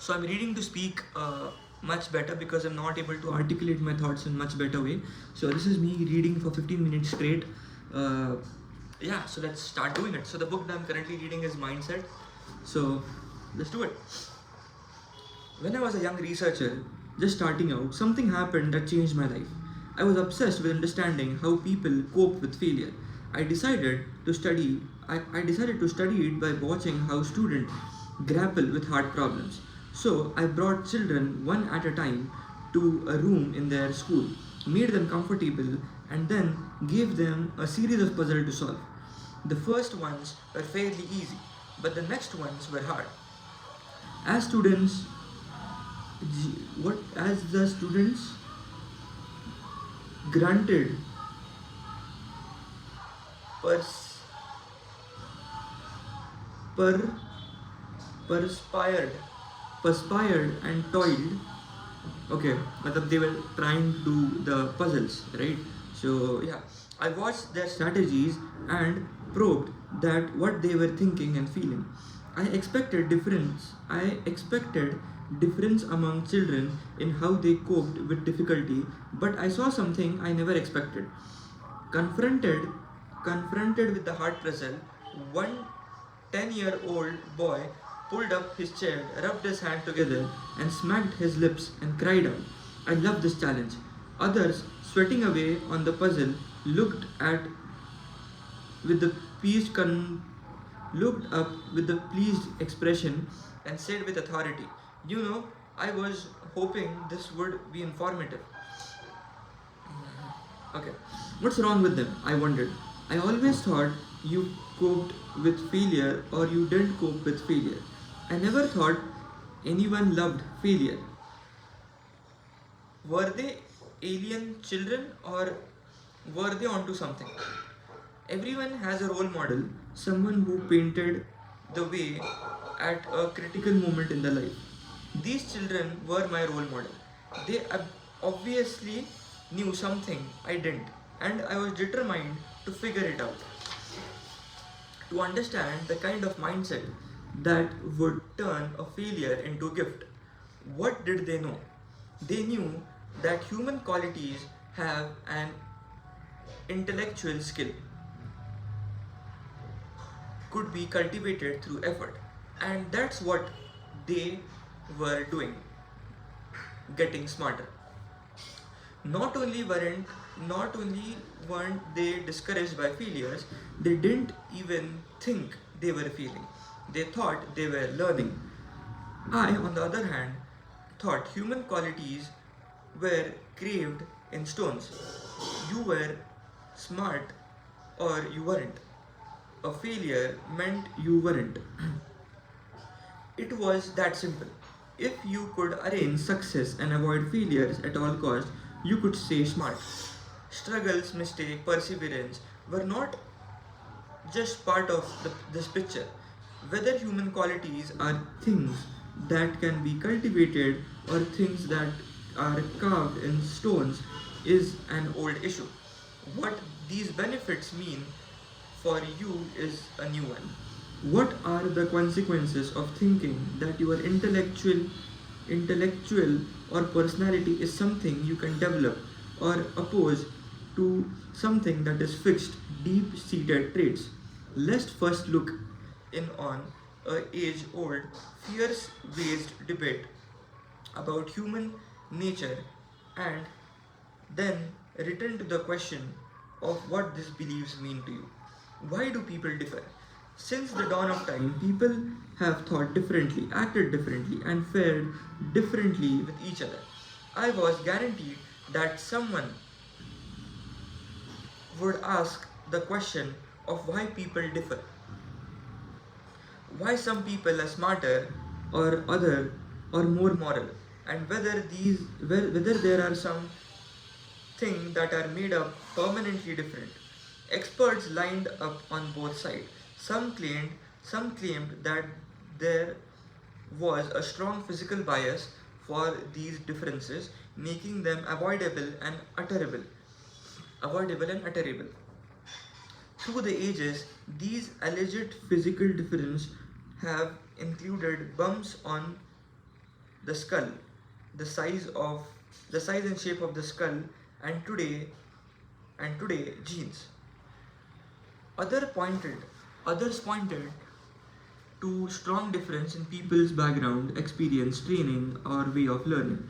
So I'm reading to speak much better because I'm not able to articulate my thoughts in much better way. So this is me reading for 15 minutes straight. Uh, yeah, so let's start doing it. So the book that I'm currently reading is Mindset. So let's do it. When I was a young researcher, just starting out, something happened that changed my life. I was obsessed with understanding how people cope with failure. I decided to study it by watching how students grapple with hard problems. So I brought children one at a time to a room in their school, made them comfortable, and then gave them a series of puzzles to solve. The first ones were fairly easy, but the next ones were hard. As students what as the students granted pers, per, perspired perspired and toiled. Okay, matlab they were trying to do the puzzles, right? So yeah, I watched their strategies and probed that what they were thinking and feeling. I expected difference among children in how they coped with difficulty, but I saw something I never expected. Confronted, confronted with the hard puzzle, one 10-year-old boy pulled up his chair, rubbed his hands together, and smacked his lips and cried out, I love this challenge. Others, sweating away on the puzzle, with the pleased con- looked up with the pleased expression and said with authority, You know, I was hoping this would be informative. Okay. What's wrong with them? I wondered. I always thought you coped with failure or you didn't cope with failure. I never thought anyone loved failure. Were they alien children or were they onto something? Everyone has a role model, someone who painted the way at a critical moment in their life. These children were my role model. They obviously knew something I didn't, and I was determined to figure it out, to understand the kind of mindset that would turn a failure into a gift. What did they know? They knew that human qualities have an intellectual skill, could be cultivated through effort. And that's what they were doing, getting smarter. Not only weren't not only weren't they discouraged by failures, they didn't even think they were failing. They thought they were learning. I, on the other hand, thought human qualities were craved in stones. You were smart or you weren't. A failure meant you weren't. It was that simple. If you could arrange success and avoid failures at all costs, you could stay smart. Struggles, mistakes, perseverance were not just part of this picture. Whether human qualities are things that can be cultivated or things that are carved in stones is an old issue. What these benefits mean for you is a new one. What are the consequences of thinking that your intellectual or personality is something you can develop or oppose to something that is fixed, deep-seated traits? Let's first look in on a age-old, fear-based debate about human nature and then return to the question of what these beliefs mean to you. Why do people differ? Since the dawn of time, people have thought differently, acted differently, and fared differently with each other. I was guaranteed that someone would ask the question of why people differ. Why some people are smarter or other or more moral, and whether there are some things that are made up permanently different. Experts lined up on both sides. Some claimed that there was a strong physical bias for these differences, making them avoidable and utterable. Through the ages, these alleged physical differences have included bumps on the skull, the size of the size and shape of the skull, and today genes. Other pointed Others pointed to strong difference in people's background, experience, training, or way of learning.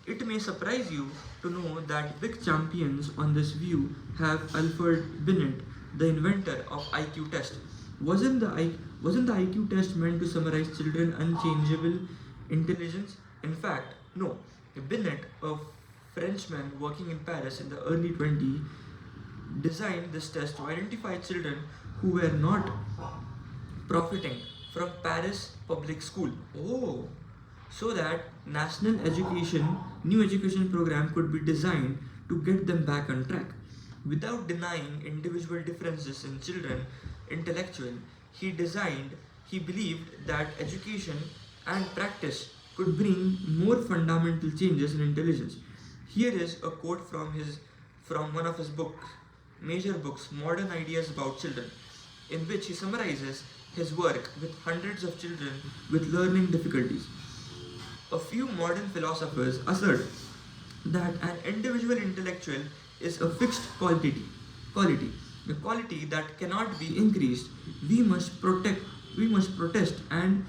It may surprise you to know that big champions on this view have Alfred Binet, the inventor of IQ test. Wasn't the IQ test meant to summarize children unchangeable intelligence? In fact, no. Binet, a Frenchman working in Paris in the early 20s, designed this test to identify children who were not profiting from Paris public school. Oh, so that new education program could be designed to get them back on track. Without denying individual differences in children intellectual, he believed that education and practice could bring more fundamental changes in intelligence. Here is a quote from one of his major books, Modern Ideas About Children, in which he summarizes his work with hundreds of children with learning difficulties. A few modern philosophers assert that an individual intellectual is a fixed quality, a quality that cannot be increased. We must protest and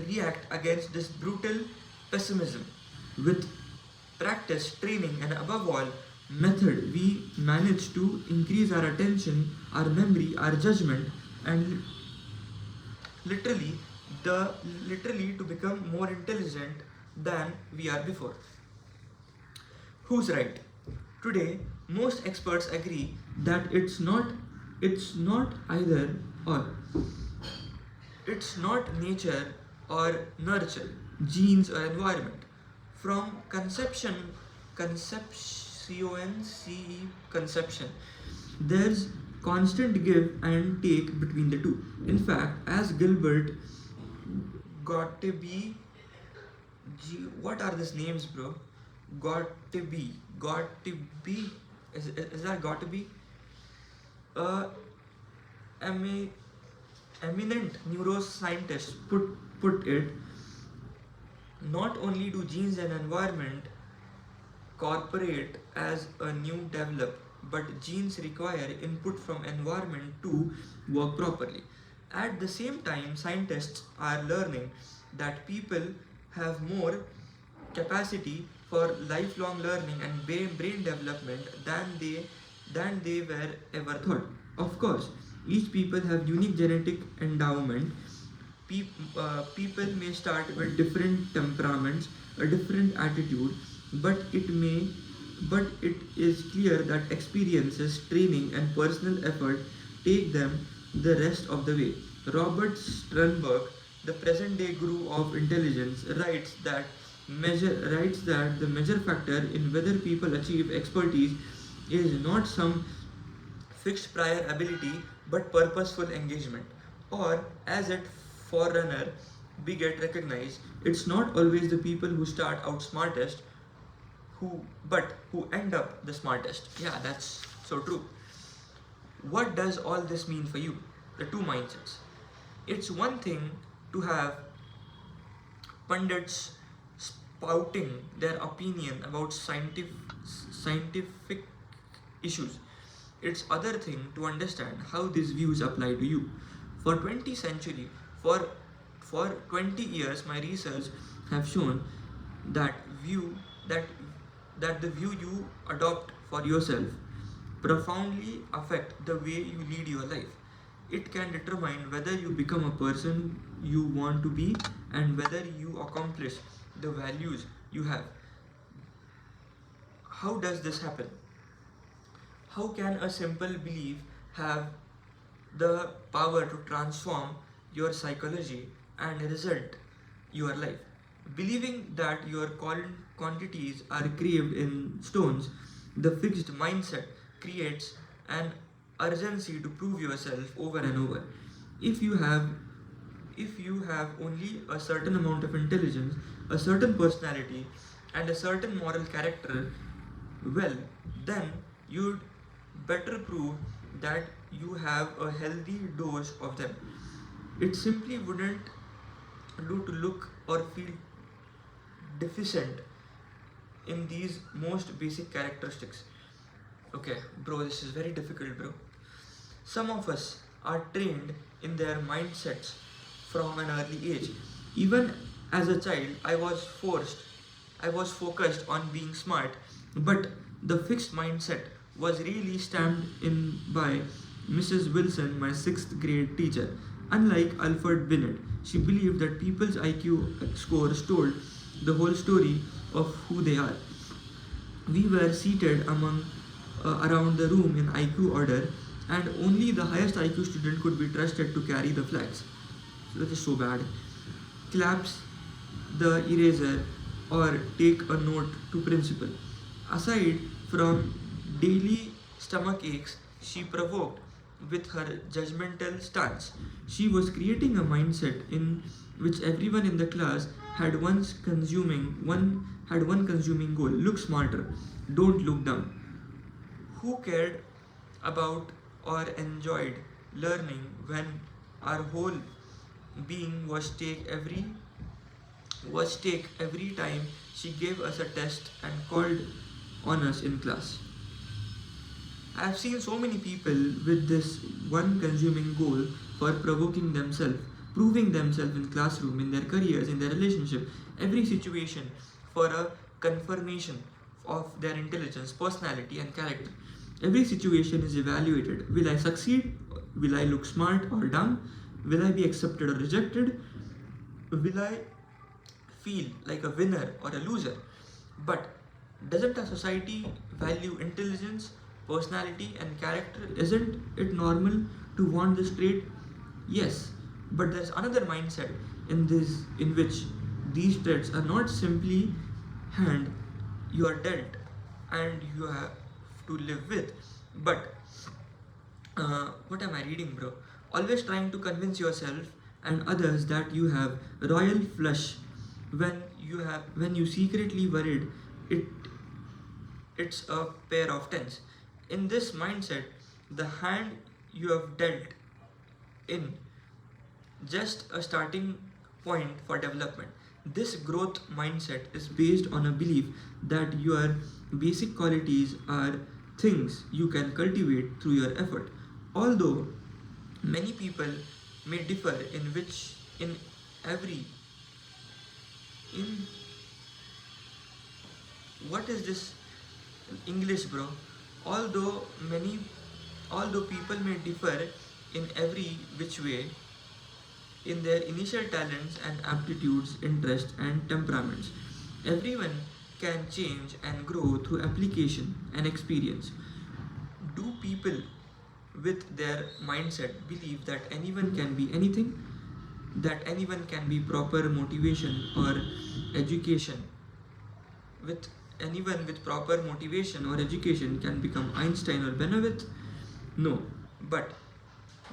react against this brutal pessimism. With practice, training, and above all, method, we manage to increase our attention, our memory, our judgment, and literally literally to become more intelligent than we are before. Who's right? Today, most experts agree that it's not either or. It's not nature or nurture, genes or environment. From conception, there's constant give and take between the two. In fact, as Gilbert Gottlieb, what are these names, bro? Gottlieb, is that Gottlieb? Uh, emi- Eminent neuroscientists put it, not only do genes and environment cooperate as a new develop, but genes require input from environment to work properly. At the same time, scientists are learning that people have more capacity for lifelong learning and brain development than they were ever thought. Of course, each people have unique genetic endowment. People may start with different temperaments, a different attitude, but it is clear that experiences, training, and personal effort take them the rest of the way. Robert Sternberg, the present-day guru of intelligence, writes that the major factor in whether people achieve expertise is not some fixed prior ability but purposeful engagement. Or, as it forerunner Bigot recognized, it's not always the people who start out smartest who end up the smartest. Yeah, that's so true. What does all this mean for you? The two mindsets. It's one thing to have pundits spouting their opinion about scientific issues. It's other thing to understand how these views apply to you. For 20 century, for 20 years, my research have shown that view that that the view you adopt for yourself profoundly affect the way you lead your life. It can determine whether you become a person you want to be and whether you accomplish the values you have. How does this happen? How can a simple belief have the power to transform your psychology and result your life? Believing that your quantities are craved in stones, the fixed mindset creates an urgency to prove yourself over and over. If you have if you have only a certain amount of intelligence, a certain personality, and a certain moral character, well, then you'd better prove that you have a healthy dose of them. It simply wouldn't do to look or feel deficient in these most basic characteristics? Okay, bro, this is very difficult, bro. Some of us are trained in their mindsets from an early age. Even as a child, I was focused on being smart, but the fixed mindset was really stamped in by Mrs. Wilson, my sixth grade teacher. Unlike Alfred Binet, she believed that people's IQ scores told the whole story of who they are. We were seated around the room in IQ order, and only the highest IQ student could be trusted to carry the flags. So that is so bad. Claps the eraser or take a note to principal. Aside from daily stomach aches, she provoked with her judgmental stance. She was creating a mindset in which everyone in the class had one consuming goal: look smarter, don't look dumb. Who cared about or enjoyed learning when our whole being was stake every time she gave us a test and called on us in class? I have seen so many people with this one consuming goal for provoking themselves, proving themselves in classroom, in their careers, in their relationship, every situation for a confirmation of their intelligence, personality, and character. Every situation is evaluated. Will I succeed? Will I look smart or dumb? Will I be accepted or rejected? Will I feel like a winner or a loser? But doesn't a society value intelligence, personality, and character? Isn't it normal to want this trait? Yes, but there's another mindset in which these traits are not simply hand you are dealt and you have to live with, but what am I reading, bro? Always trying to convince yourself and others that you have royal flush when you secretly worried it it's a pair of tens. In this mindset, the hand you have dealt in just a starting point for development. This growth mindset is based on a belief that your basic qualities are things you can cultivate through your effort. Although many people may differ in every in what is this English, bro? Although many although people may differ in every which way in their initial talents and aptitudes, interests, and temperaments. Everyone can change and grow through application and experience. Do people with their mindset believe that anyone can be anything? That anyone can be proper motivation or education? With anyone with proper motivation or education can become Einstein or Benowitz? No, but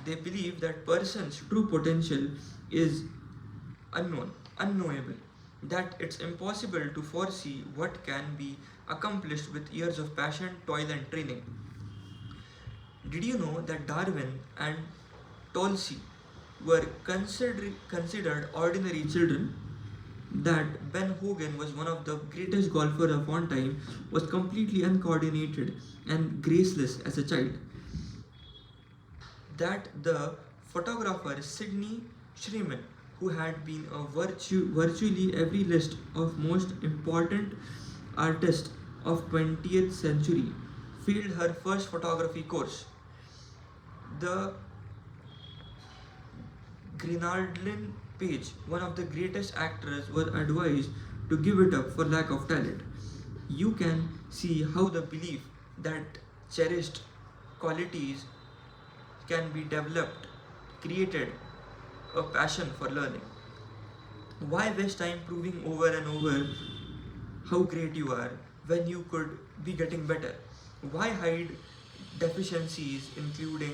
they believe that person's true potential is unknowable, that it's impossible to foresee what can be accomplished with years of passion, toil, and training. Did you know that Darwin and Tolstoy were considered ordinary children? That Ben Hogan was one of the greatest golfers of all time, was completely uncoordinated and graceless as a child? That the photographer Sidney Sherman, who had been a virtually every list of most important artists of 20th century, failed her first photography course? The Grenaldine Page, one of the greatest actors, was advised to give it up for lack of talent. You can see how the belief that cherished qualities can be developed created a passion for learning. Why waste time proving over and over how great you are when you could be getting better? Why hide deficiencies including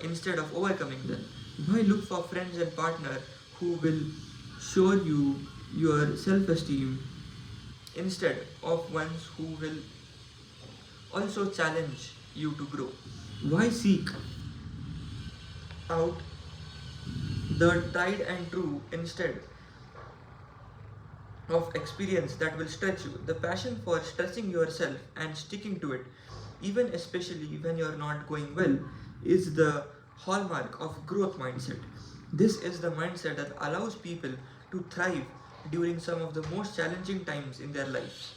instead of overcoming them? Why look for friends and partner who will show you your self-esteem instead of ones who will also challenge you to grow? Why seek out the tried and true instead of experience that will stretch you. The passion for stretching yourself and sticking to it, even especially when you're not going well, is the hallmark of growth mindset. This is the mindset that allows people to thrive during some of the most challenging times in their lives.